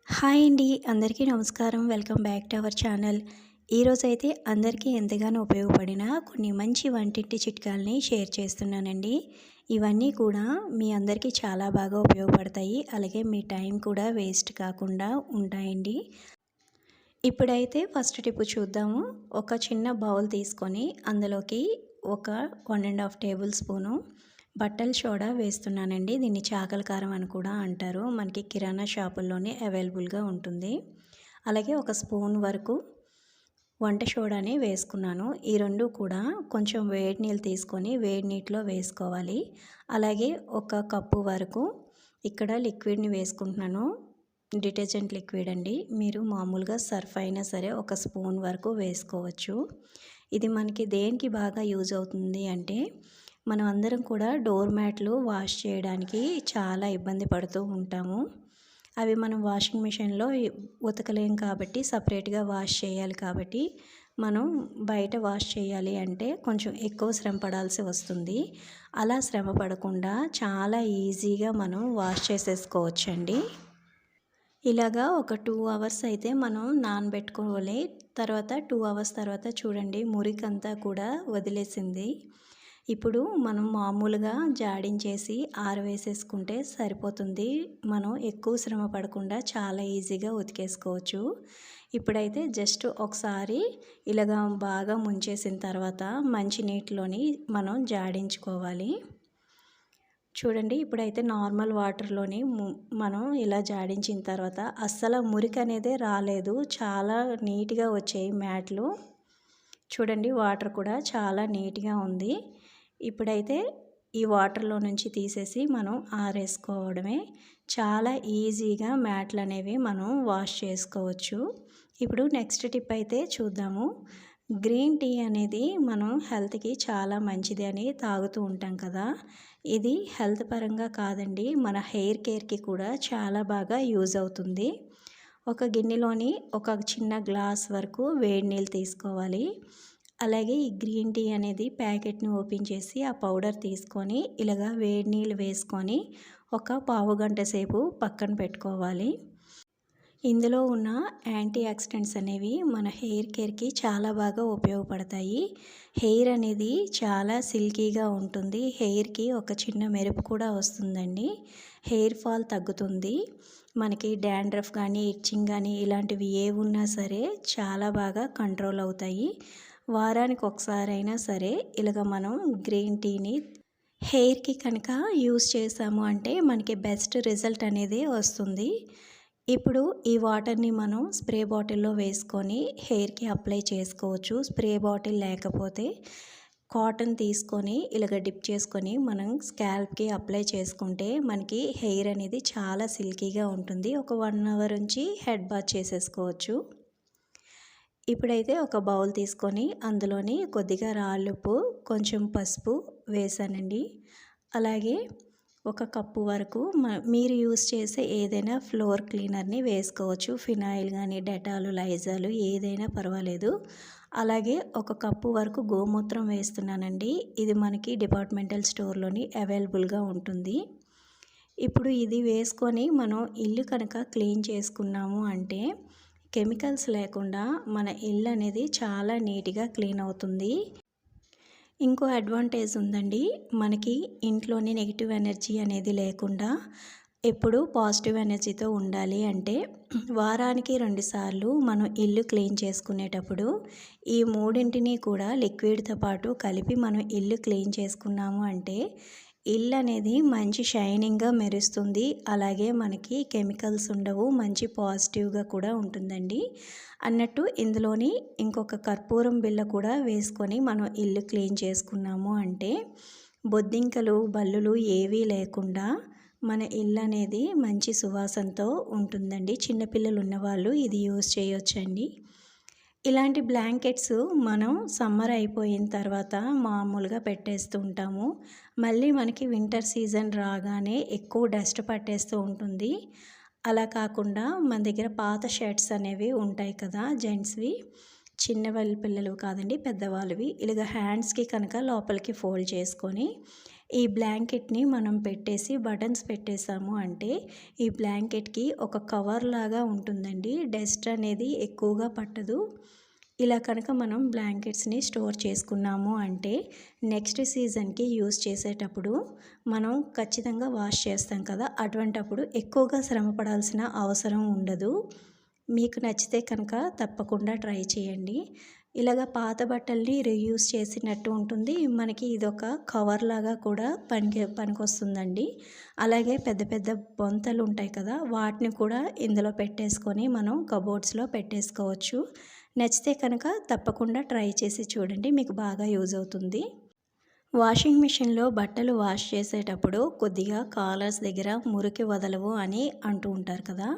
Hi అండి. అందరికీ నమస్కారం. Welcome back to our channel. ఈరోజైతే అందరికీ ఎంతగానో ఉపయోగపడిన కొన్ని మంచి వంటింటి చిట్కాలని షేర్ చేస్తున్నానండి. ఇవన్నీ కూడా మీ అందరికీ చాలా బాగా ఉపయోగపడతాయి. అలాగే మీ టైం కూడా వేస్ట్ కాకుండా ఉంటాయండి. ఇప్పుడైతే ఫస్ట్ టిప్ చూద్దాము. ఒక చిన్న బౌల్ తీసుకొని అందులోకి ఒక 1½ టేబుల్ స్పూను బట్టల సోడా వేస్తున్నానండి. దీన్ని చాకల కారం అని కూడా అంటారు. మనకి కిరాణా షాపుల్లోనే అవైలబుల్గా ఉంటుంది. అలాగే ఒక స్పూన్ వరకు వంట సోడాని వేసుకున్నాను. ఈ రెండు కూడా కొంచెం వేడి నీళ్ళు తీసుకొని వేడి నీటిలో వేసుకోవాలి. అలాగే ఒక కప్పు వరకు ఇక్కడ లిక్విడ్ని వేసుకుంటున్నాను. డిటర్జెంట్ లిక్విడ్ అండి. మీరు మామూలుగా సర్ఫ్ అయినా సరే ఒక స్పూన్ వరకు వేసుకోవచ్చు. ఇది మనకి దేనికి బాగా యూజ్ అవుతుంది అంటే, మనం అందరం కూడా డోర్ మ్యాట్లు వాష్ చేయడానికి చాలా ఇబ్బంది పడుతూ ఉంటాము. అవి మనం వాషింగ్ మిషన్లో ఉతకలేం కాబట్టి సపరేట్గా వాష్ చేయాలి. కాబట్టి మనం బయట వాష్ చేయాలి అంటే కొంచెం ఎక్కువ శ్రమ పడాల్సి వస్తుంది. అలా శ్రమ పడకుండా చాలా ఈజీగా మనం వాష్ చేసేసుకోవచ్చండి. ఇలాగా ఒక 2 అవర్స్ అయితే మనం నానబెట్టుకోవాలి. తర్వాత 2 అవర్స్ తర్వాత చూడండి మురికంతా కూడా వదిలేసింది. ఇప్పుడు మనం మామూలుగా జాడించేసి ఆరవేసేసుకుంటే సరిపోతుంది. మనం ఎక్కువ శ్రమ పడకుండా చాలా ఈజీగా ఉతికేసుకోవచ్చు. ఇప్పుడైతే జస్ట్ ఒకసారి ఇలాగా బాగా ముంచేసిన తర్వాత మంచి నీటిలోని మనం జాడించుకోవాలి. చూడండి ఇప్పుడైతే నార్మల్ వాటర్లోని మనం ఇలా జాడించిన తర్వాత అస్సలు మురికి అనేది రాలేదు. చాలా నీట్గా వచ్చాయి మ్యాట్లు. చూడండి వాటర్ కూడా చాలా నీట్గా ఉంది. ఇప్పుడైతే ఈ వాటర్లో నుంచి తీసేసి మనం ఆరేసుకోవడమే. చాలా ఈజీగా మ్యాట్లు అనేవి మనం వాష్ చేసుకోవచ్చు. ఇప్పుడు నెక్స్ట్ టిప్ అయితే చూద్దాము. గ్రీన్ టీ అనేది మనం హెల్త్కి చాలా మంచిది అని తాగుతూ ఉంటాం కదా. ఇది హెల్త్ పరంగా కాదండి, మన హెయిర్ కేర్కి కూడా చాలా బాగా యూజ్ అవుతుంది. ఒక గిన్నెలోని ఒక చిన్న గ్లాస్ వరకు వేడి నీళ్ళు తీసుకోవాలి. అలాగే ఈ గ్రీన్ టీ అనేది ప్యాకెట్ని ఓపెన్ చేసి ఆ పౌడర్ తీసుకొని ఇలాగా వేడి నీళ్ళు వేసుకొని ఒక పావు గంట సేపు పక్కన పెట్టుకోవాలి. ఇందులో ఉన్న యాంటీ ఆక్సిడెంట్స్ అనేవి మన హెయిర్ కేర్కి చాలా బాగా ఉపయోగపడతాయి. హెయిర్ అనేది చాలా సిల్కీగా ఉంటుంది. హెయిర్కి ఒక చిన్న మెరుపు కూడా వస్తుందండి. హెయిర్ ఫాల్ తగ్గుతుంది. మనకి డాండ్రఫ్ కానీ ఇచ్చింగ్ కానీ ఇలాంటివి ఏ ఉన్నా సరే చాలా బాగా కంట్రోల్ అవుతాయి. వారానికి ఒకసారైనా సరే ఇలాగ మనం గ్రీన్ టీని హెయిర్కి కనుక యూస్ చేసాము అంటే మనకి బెస్ట్ రిజల్ట్ అనేది వస్తుంది. ఇప్పుడు ఈ వాటర్ని మనం స్ప్రే బాటిల్లో వేసుకొని హెయిర్కి అప్లై చేసుకోవచ్చు. స్ప్రే బాటిల్ లేకపోతే కాటన్ తీసుకొని ఇలాగ డిప్ చేసుకొని మనం స్కాల్ప్కి అప్లై చేసుకుంటే మనకి హెయిర్ అనేది చాలా సిల్కీగా ఉంటుంది. ఒక 1 అవర్ నుంచి హెడ్ బాత్ చేసేసుకోవచ్చు. ఇప్పుడైతే ఒక బౌల్ తీసుకొని అందులోని కొద్దిగా రాళ్ళుప్పు, కొంచెం పసుపు వేసానండి. అలాగే ఒక కప్పు వరకు మీరు యూస్ చేసే ఏదైనా ఫ్లోర్ క్లీనర్ని వేసుకోవచ్చు. ఫినాయిల్ కానీ డెటాలు, లైజాలు ఏదైనా పర్వాలేదు. అలాగే ఒక కప్పు వరకు గోమూత్రం వేస్తున్నానండి. ఇది మనకి డిపార్ట్మెంటల్ స్టోర్లోని అవైలబుల్గా ఉంటుంది. ఇప్పుడు ఇది వేసుకొని మనం ఇల్లు కనుక క్లీన్ చేసుకున్నాము అంటే కెమికల్స్ లేకుండా మన ఇల్లు అనేది చాలా నీట్గా క్లీన్ అవుతుంది. ఇంకో అడ్వాంటేజ్ ఉందండి. మనకి ఇంట్లోని నెగిటివ్ ఎనర్జీ అనేది లేకుండా ఎప్పుడు పాజిటివ్ ఎనర్జీతో ఉండాలి అంటే వారానికి 2 సార్లు మనం ఇల్లు క్లీన్ చేసుకునేటప్పుడు ఈ మూడింటిని కూడా లిక్విడ్తో పాటు కలిపి మనం ఇల్లు క్లీన్ చేసుకున్నాము అంటే ఇల్లు అనేది మంచి షైనింగ్గా మెరుస్తుంది. అలాగే మనకి కెమికల్స్ ఉండవు. మంచి పాజిటివ్గా కూడా ఉంటుందండి. అన్నట్టు ఇందులోని ఇంకొక కర్పూరం బిళ్ళ కూడా వేసుకొని మనం ఇల్లు క్లీన్ చేసుకున్నాము అంటే బొద్దింకలు, బల్లులు ఏవీ లేకుండా మన ఇల్లు అనేది మంచి సువాసనతో ఉంటుందండి. చిన్నపిల్లలు ఉన్నవాళ్ళు ఇది యూజ్ చేయొచ్చండి. ఇలాంటి బ్లాంకెట్స్ మనం సమ్మర్ అయిపోయిన తర్వాత మామూలుగా పెట్టేస్తూ ఉంటాము. మళ్ళీ మనకి వింటర్ సీజన్ రాగానే ఎక్కువ డస్ట్ పట్టేస్తూ ఉంటుంది. అలా కాకుండా మన దగ్గర పాత షర్ట్స్ అనేవి ఉంటాయి కదా, జెంట్స్వి, చిన్నవాళ్ళ పిల్లలు కాదండి పెద్దవాళ్ళవి. ఇలాగ హ్యాండ్స్కి కనుక లోపలికి ఫోల్డ్ చేసుకొని ఈ బ్లాంకెట్ని మనం పెట్టేసి బటన్స్ పెట్టేసాము అంటే ఈ బ్లాంకెట్కి ఒక కవర్ లాగా ఉంటుందండి, డస్ట్ అనేది ఎక్కువగా పట్టదు. ఇలా కనుక మనం బ్లాంకెట్స్ని స్టోర్ చేసుకున్నాము అంటే నెక్స్ట్ సీజన్కి యూస్ చేసేటప్పుడు మనం ఖచ్చితంగా వాష్ చేస్తాం కదా, అటువంటప్పుడు ఎక్కువగా శ్రమ పడాల్సిన అవసరం ఉండదు. మీకు నచ్చితే కనుక తప్పకుండా ట్రై చేయండి. ఇలాగ పాత బట్టల్ని రీయూస్ చేసినట్టు ఉంటుంది, మనకి ఇదొక కవర్ లాగా కూడా పనికొస్తుందండి. అలాగే పెద్ద పెద్ద బొంతలు ఉంటాయి కదా, వాటిని కూడా ఇందులో పెట్టేసుకొని మనం కబోర్డ్స్లో పెట్టేసుకోవచ్చు. నచ్చితే కనుక తప్పకుండా ట్రై చేసి చూడండి, మీకు బాగా యూజ్ అవుతుంది. వాషింగ్ మిషన్లో బట్టలు వాష్ చేసేటప్పుడు కొద్దిగా కాలర్స్ దగ్గర మురికి వదలవు అని అంటూ ఉంటారు కదా,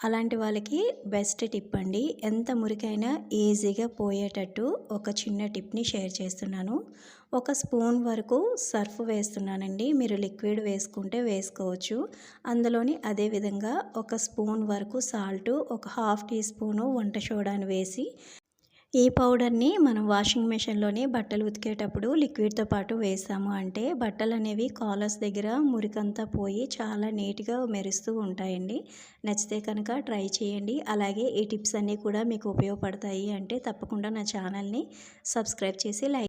అలాంటి వాళ్ళకి బెస్ట్ టిప్ అండి. ఎంత మురికైనా ఈజీగా పోయేటట్టు ఒక చిన్న టిప్ని షేర్ చేస్తున్నాను. ఒక స్పూన్ వరకు సర్ఫ్ వేస్తున్నానండి, మీరు లిక్విడ్ వేసుకుంటే వేసుకోవచ్చు. అందులోని అదేవిధంగా ఒక స్పూన్ వరకు సాల్ట్, ఒక హాఫ్ టీ స్పూను వంట సోడాను వేసి ఈ పౌడర్ని మనం వాషింగ్ మెషిన్లోనే బట్టలు ఉతికేటప్పుడు లిక్విడ్తో పాటు వేసాము అంటే బట్టలు అనేవి కాలర్స్ దగ్గర మురికంతా పోయి చాలా నీట్గా మెరుస్తూ ఉంటాయండి. నచ్చితే కనుక ట్రై చేయండి. అలాగే ఈ టిప్స్ అన్నీ కూడా మీకు ఉపయోగపడతాయి అంటే తప్పకుండా నా ఛానల్ని సబ్స్క్రైబ్ చేసి లైక్